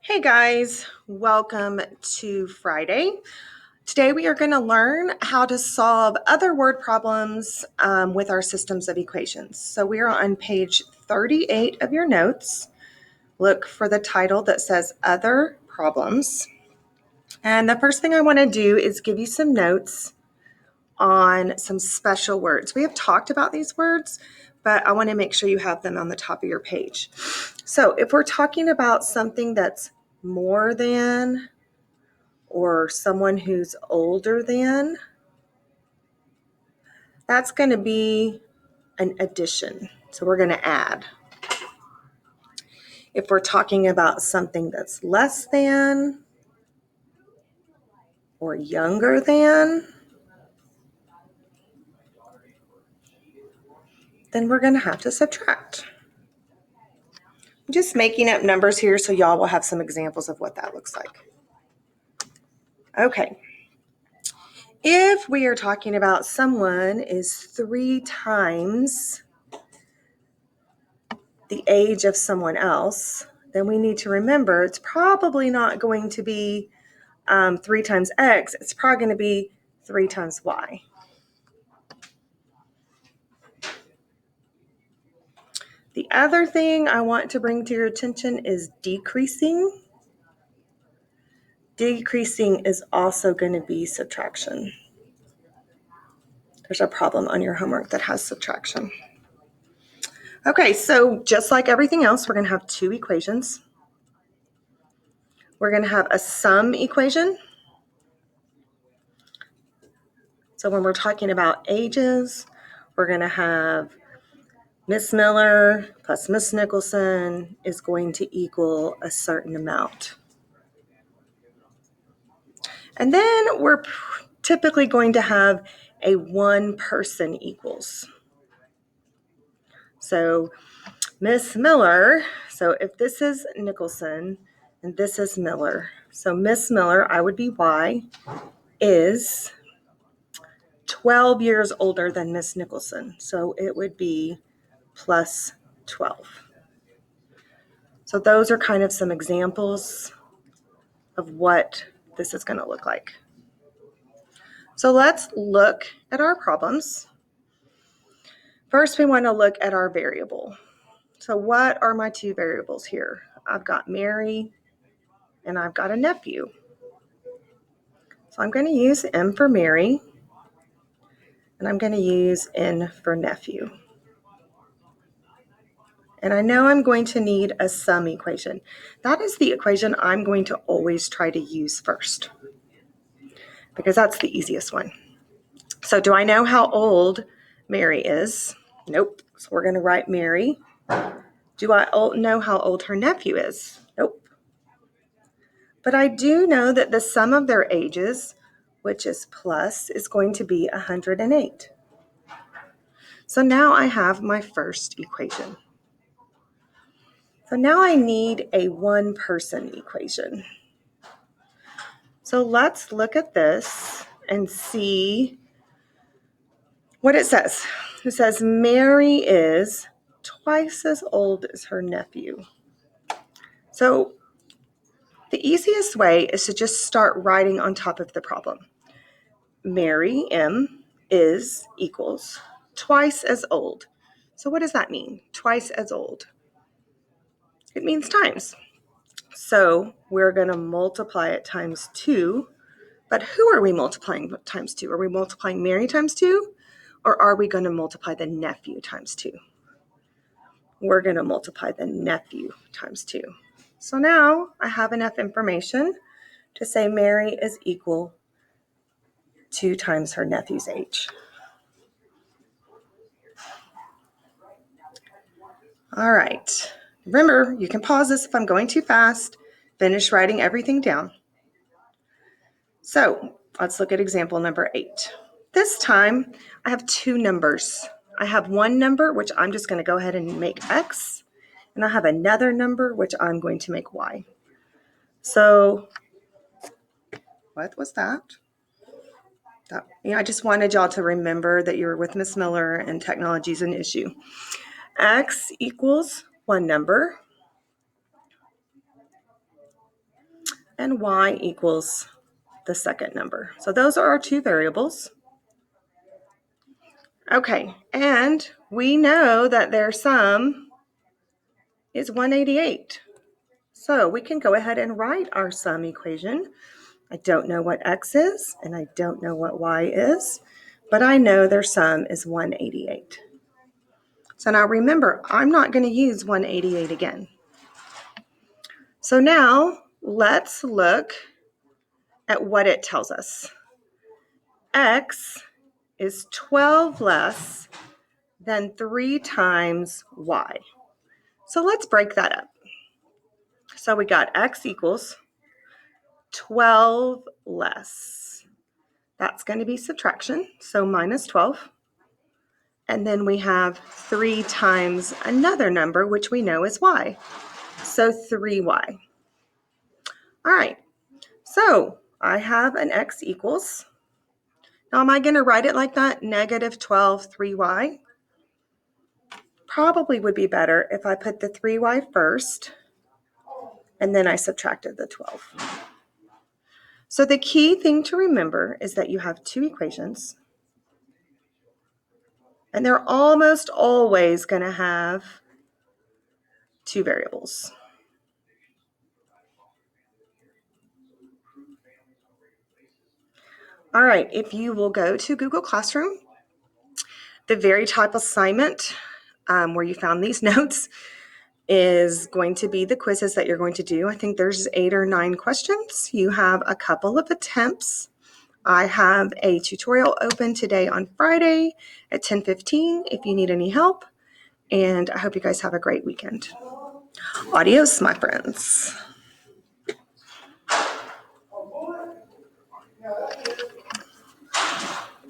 Hey guys, welcome to Friday. Today we are going to learn how to solve other word problems with our systems of equations. So we are on page 38 of your notes. Look for the title that says Other Problems. And the first thing I want to do is give you some notes on some special words. We have talked about these words, but I want to make sure you have them on the top of your page. So if we're talking about something that's more than or someone who's older than, that's going to be an addition. So we're going to add. If we're talking about something that's less than or younger than, then we're going to have to subtract. I'm just making up numbers here so y'all will have some examples of what that looks like. Okay. If we are talking about someone is 3 times the age of someone else, then we need to remember it's probably not going to be 3 times x. It's probably going to be 3 times y. The other thing I want to bring to your attention is decreasing. Decreasing is also going to be subtraction. There's a problem on your homework that has subtraction. Okay, so just like everything else, we're going to have 2 equations. We're going to have a sum equation. So when we're talking about ages, we're going to have Miss Miller plus Miss Nicholson is going to equal a certain amount. And then we're typically going to have a one person equals. So Miss Miller, so if this is Nicholson and this is Miller, so Miss Miller, I would be Y, is 12 years older than Miss Nicholson. So it would be plus 12. So those are kind of some examples of what this is going to look like. So let's look at our problems. First, we want to look at our variable. So what are my 2 variables here? I've got Mary and I've got a nephew. So I'm going to use M for Mary and I'm going to use N for nephew. And I know I'm going to need a sum equation. That is the equation I'm going to always try to use first because that's the easiest one. So do I know how old Mary is? Nope. So we're going to write Mary. Do I know how old her nephew is? Nope. But I do know that the sum of their ages, which is plus, is going to be 108. So now I have my first equation. So now I need a one-person equation. So let's look at this and see what it says. It says Mary is twice as old as her nephew. So the easiest way is to just start writing on top of the problem. Mary, M, is equals twice as old. So what does that mean? Twice as old. It means times. So we're going to multiply it times 2. But who are we multiplying times 2? Are we multiplying Mary times 2? Or are we going to multiply the nephew times 2? We're going to multiply the nephew times 2. So now I have enough information to say Mary is equal 2 times her nephew's age. All right. Remember, you can pause this if I'm going too fast. Finish writing everything down. So let's look at example number 8. This time I have 2 numbers. I have one number, which I'm just going to go ahead and make X, and I have another number, which I'm going to make Y. So what was that? I just wanted y'all to remember that you're with Miss Miller and technology is an issue. X equals one number. and y equals the second number. So those are our two variables. Okay, and we know that their sum is 188. So we can go ahead and write our sum equation. I don't know what x is, and I don't know what y is, but I know their sum is 188. So now remember, I'm not going to use 188 again. So now let's look at what it tells us. X is 12 less than 3 times y. So let's break that up. So we got x equals 12 less. That's going to be subtraction, so minus 12. And then we have 3 times another number, which we know is y. So 3y. All right, so I have an x equals. Now, am I going to write it like that? Negative 12, 3y? Probably would be better if I put the 3y first, and then I subtracted the 12. So the key thing to remember is that you have two equations, and they're almost always going to have two variables. All right, if you will go to Google Classroom, the very top assignment where you found these notes is going to be the quizzes that you're going to do. I think there's 8 or 9 questions. You have a couple of attempts. I have a tutorial open today on Friday at 10:15 if you need any help. And I hope you guys have a great weekend. Adios, my friends.